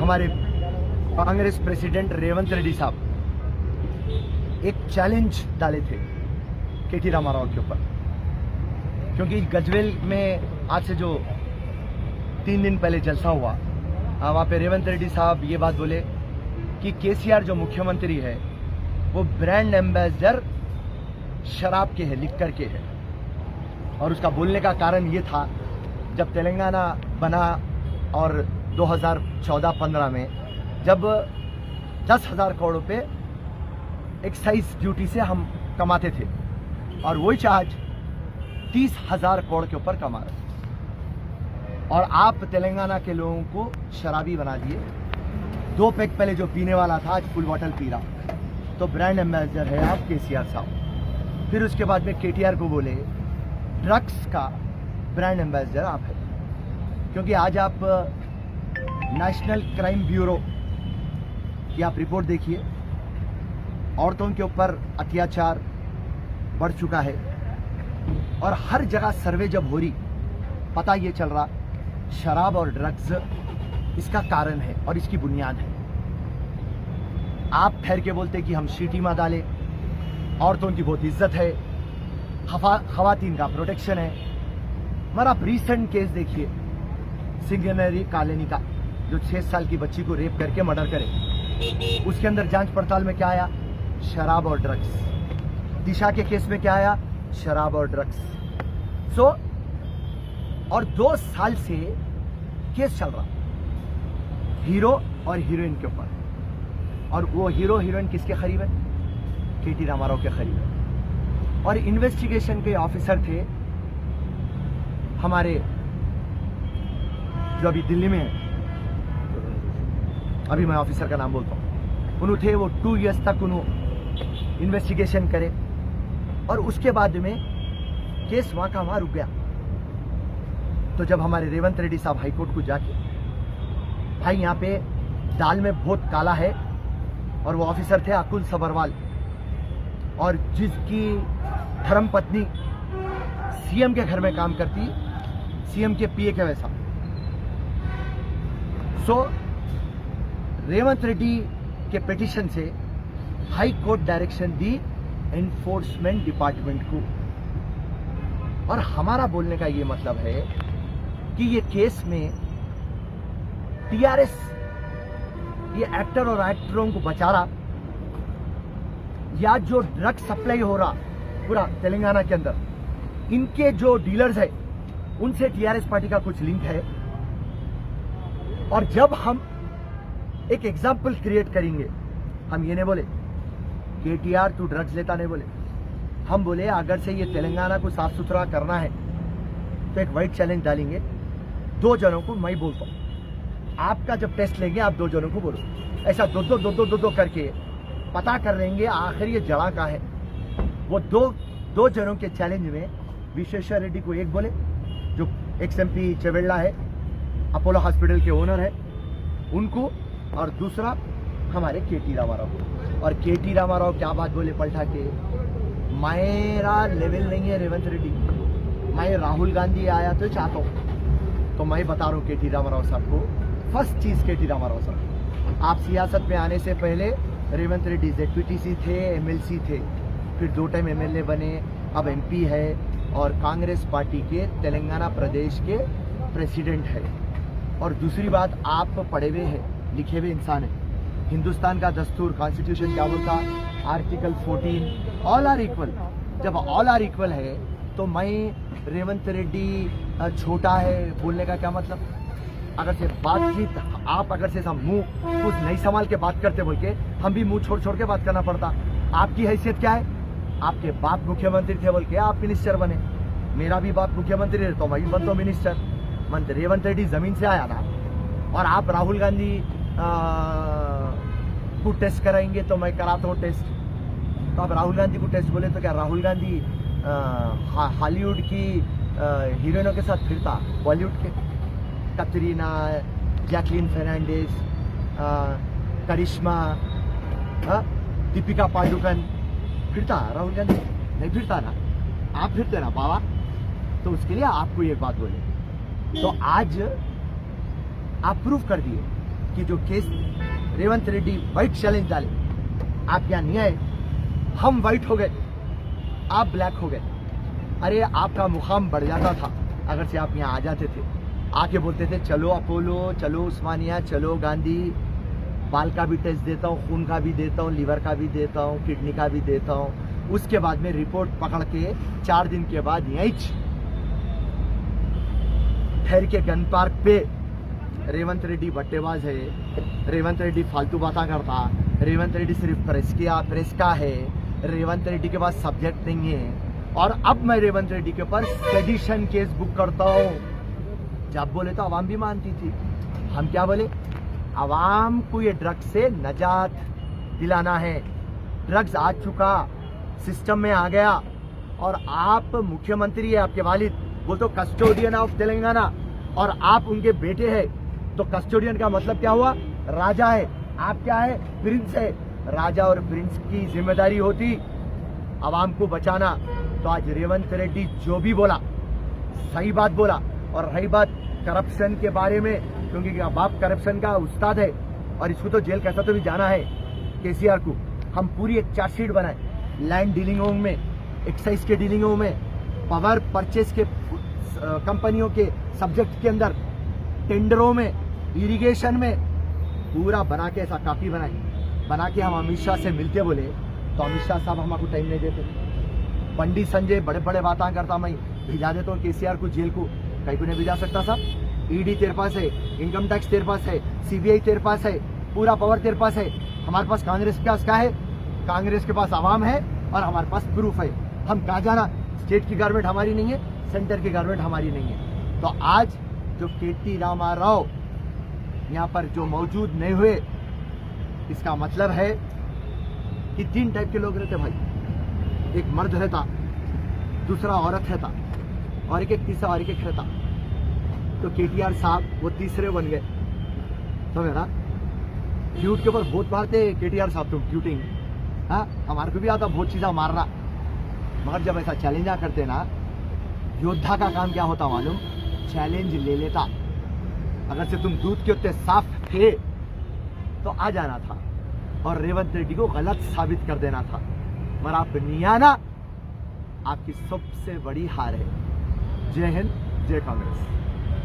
हमारे कांग्रेस प्रेसिडेंट रेवंत रेड्डी साहब एक चैलेंज डाले थे केटी रामाराव के ऊपर, क्योंकि गजवेल में आज से जो 3 दिन पहले जलसा हुआ, वहाँ पे रेवंत रेड्डी साहब ये बात बोले कि केसीआर जो मुख्यमंत्री है वो ब्रांड एम्बेसडर शराब के है, लिक्कर के है। और उसका बोलने का कारण ये था, जब तेलंगाना बना और 2014-15 में जब 10,000 करोड़ रुपए एक्साइज ड्यूटी से हम कमाते थे और वही चार्ज 30,000 करोड़ के ऊपर कमा रहे, और आप तेलंगाना के लोगों को शराबी बना दिए। 2 पैक पहले जो पीने वाला था आज फुल बॉटल पी रहा, तो ब्रांड एम्बेसडर है आप केसीआर साहब। फिर उसके बाद में केटीआर को बोले ड्रग्स का ब्रांड एम्बेसडर आप है, क्योंकि आज आप नेशनल क्राइम ब्यूरो की आप रिपोर्ट देखिए, औरतों के ऊपर अत्याचार बढ़ चुका है और हर जगह सर्वे जब हो रही पता ये चल रहा शराब और ड्रग्स इसका कारण है और इसकी बुनियाद है। आप ठहर के बोलते कि हम शीटीमा डाले, औरतों की बहुत इज्जत है, खवातीन का प्रोटेक्शन है, मगर आप रीसेंट केस देखिए सिंगनरी कॉलोनी का, जो 6 साल की बच्ची को रेप करके मर्डर करे, उसके अंदर जांच पड़ताल में क्या आया? शराब और ड्रग्स। दिशा के केस में क्या आया? शराब और ड्रग्स। और 2 साल से केस चल रहा हीरो और हीरोइन के ऊपर, और वो हीरो हीरोइन किसके करीब है? केटी रामाराव के करीब है। और इन्वेस्टिगेशन के ऑफिसर थे हमारे जो अभी दिल्ली में है, अभी मैं ऑफिसर का नाम बोलता हूँ, उन्होंने थे वो 2 इयर्स तक उन्होंने इन्वेस्टिगेशन करे और उसके बाद में केस वहां का वहां रुक गया। तो जब हमारे रेवंत रेड्डी साहब हाईकोर्ट को जाके भाई यहाँ पे दाल में बहुत काला है, और वो ऑफिसर थे अकुल सबरवाल, और जिसकी धर्मपत्नी सीएम के घर में काम करती, सीएम के पीए के वैसा। रेवंत रेड्डी के पिटीशन से हाई कोर्ट डायरेक्शन दी एनफोर्समेंट डिपार्टमेंट को, और हमारा बोलने का ये मतलब है कि ये केस में टीआरएस ये एक्टर और एक्टरों को बचा रहा, या जो ड्रग सप्लाई हो रहा पूरा तेलंगाना के अंदर, इनके जो डीलर्स है उनसे टीआरएस पार्टी का कुछ लिंक है। और जब हम एक एग्जाम्पल क्रिएट करेंगे, हम ये नहीं बोले केटीआर तू ड्रग्स लेता, नहीं बोले, हम बोले अगर से ये तेलंगाना को साफ सुथरा करना है तो एक वाइट चैलेंज डालेंगे। 2 जनों को मैं बोलता हूँ, आपका जब टेस्ट लेंगे आप 2 जनों को बोलो, ऐसा दो करके पता कर लेंगे आखिर ये जड़ा का है। वो दो जनों के चैलेंज में विश्वेश्वर रेड्डी को एक बोले, जो XMP चवेल्ला है, अपोलो हॉस्पिटल के ओनर है, उनको, और दूसरा हमारे केटी रामाराव को। और केटी रामाराव क्या बात बोले पलटा के, मेरा लेवल नहीं है रेवंत रेड्डी, मैं राहुल गांधी आया तो चाहता हूँ। तो मैं बता रहा हूँ केटी रामाराव साहब को, फर्स्ट चीज केटी रामाराव साहब, आप सियासत में आने से पहले रेवंत रेड्डी ZPTC थे, MLC थे, फिर 2 टाइम MLA बने, अब MP है और कांग्रेस पार्टी के तेलंगाना प्रदेश के प्रेसिडेंट है। और दूसरी बात, आप पढ़े हुए हैं, लिखे हुए इंसान हैं। हिंदुस्तान का दस्तूर कॉन्स्टिट्यूशन क्या बोलता? Article 14 all are equal. जब ऑल आर इक्वल है तो मैं रेवंत रेड्डी छोटा है बोलने का क्या मतलब? अगर से बातचीत आप अगर से मुंह कुछ नहीं संभाल के बात करते बोल के हम भी मुंह छोड़ छोड़ के बात करना पड़ता। आपकी हैसियत क्या है? आपके बाप मुख्यमंत्री थे बोल के आप मिनिस्टर बने, मेरा भी बाप मुख्यमंत्री है तो मैं भी बनता हूँ मिनिस्टर। मंत्री रेवंत रेड्डी जमीन से आया ना, और आप राहुल गांधी को टेस्ट कराएंगे तो मैं कराता हूँ टेस्ट। तो आप राहुल गांधी को टेस्ट बोले तो क्या राहुल गांधी हॉलीवुड की हीरोइनों के साथ फिरता? बॉलीवुड के कतरीना, जैकलीन फर्नांडिस, करिश्मा, दीपिका पादुकोण फिरता? राहुल गांधी नहीं फिरता ना, आप फिरते ना बाबा। तो उसके लिए आपको ये बात बोले। तो आज आप प्रूफ कर दिए कि जो case Revanth Reddy white challenge डाले, आप यहाँ नहीं आए, हम व्हाइट हो गए, आप ब्लैक हो गए। अरे आपका मुकाम बढ़ जाता था अगर से आप यहाँ आ जाते थे, आके बोलते थे चलो अपोलो, चलो उस्मानिया, चलो गांधी, बाल का भी टेस्ट देता हूँ, खून का भी देता हूँ, लीवर का भी देता हूँ, किडनी का भी देता हूँ। उसके बाद में रिपोर्ट पकड़ के 4 दिन के बाद यहीं ठहर के गन पार्क पे रेवंत रेड्डी बट्टेबाज है, रेवंत रेड्डी फालतू बातें करता, रेवंत रेड्डी सिर्फ प्रेस का है, रेवंत रेड्डी के पास सब्जेक्ट नहीं है। और अब मैं रेवंत रेड्डी के ऊपर सेडिशन केस बुक करता हूँ। जब बोले तो आवाम भी मानती थी, हम क्या बोले, आवाम को ये ड्रग्स से नजात दिलाना है। ड्रग्स आ चुका, सिस्टम में आ गया, और आप मुख्यमंत्री है, आपके वालिद वो तो कस्टोडियन ऑफ तेलंगाना, और आप उनके बेटे हैं, तो कस्टोडियन का मतलब क्या हुआ, राजा है। आप क्या है, प्रिंस है। राजा और प्रिंस की जिम्मेदारी होती आवाम को बचाना। तो आज रेवंत रेड्डी जो भी बोला सही बात बोला। और रही बात करप्शन के बारे में, क्योंकि बाप करप्शन का उस्ताद है और इसको तो जेल कैसा तो भी जाना है केसीआर को। हम पूरी एक चार्जशीट बनाए, लैंड डीलिंगों में, एक्साइज के डीलिंगों में, पावर परचेज के कंपनियों के सब्जेक्ट के अंदर, टेंडरों में, इरिगेशन में, पूरा बना के ऐसा कॉपी बना के हम अमित शाह से मिलते बोले तो अमित शाह साहब हमको टाइम नहीं देते। पंडित संजय बड़े बड़े बातें करता, मैं भिजा देता हूँ केसीआर को जेल को, कहीं को नहीं भिजा सकता साहब। ईडी तेरे पास है, इनकम टैक्स तेरे पास है, सीबीआई तेरे पास है, पूरा पावर तेरे पास है। हमारे पास कांग्रेस के पास क्या है, कांग्रेस के पास आवाम है और हमारे पास प्रूफ है। हम कहाँ जाना, स्टेट की गवर्नमेंट हमारी नहीं है, सेंटर की गवर्नमेंट हमारी नहीं है। तो आज जो केटी रामा राव यहाँ पर जो मौजूद नहीं हुए, इसका मतलब है कि 3 टाइप के लोग रहते भाई। एक मर्द रहता, दूसरा औरत रहता, और एक तीसरा और एक रहता। तो केटीआर साहब वो तीसरे बन गए, समझे ना। क्यूट के ऊपर बहुत मारते केटीआर साहब, तुम क्यूटिंग, हाँ हमारे को भी आता बहुत चीज़ा मारना, मगर जब ऐसा चैलेंजा करते ना, योद्धा का काम क्या होता मालूम, चैलेंज ले लेता। अगर से तुम दूध के उत्ते साफ थे तो आ जाना था और रेवंत रेड्डी को गलत साबित कर देना था, मगर आप नहीं आना, आपकी सबसे बड़ी हार है। जय हिंद, जय कांग्रेस।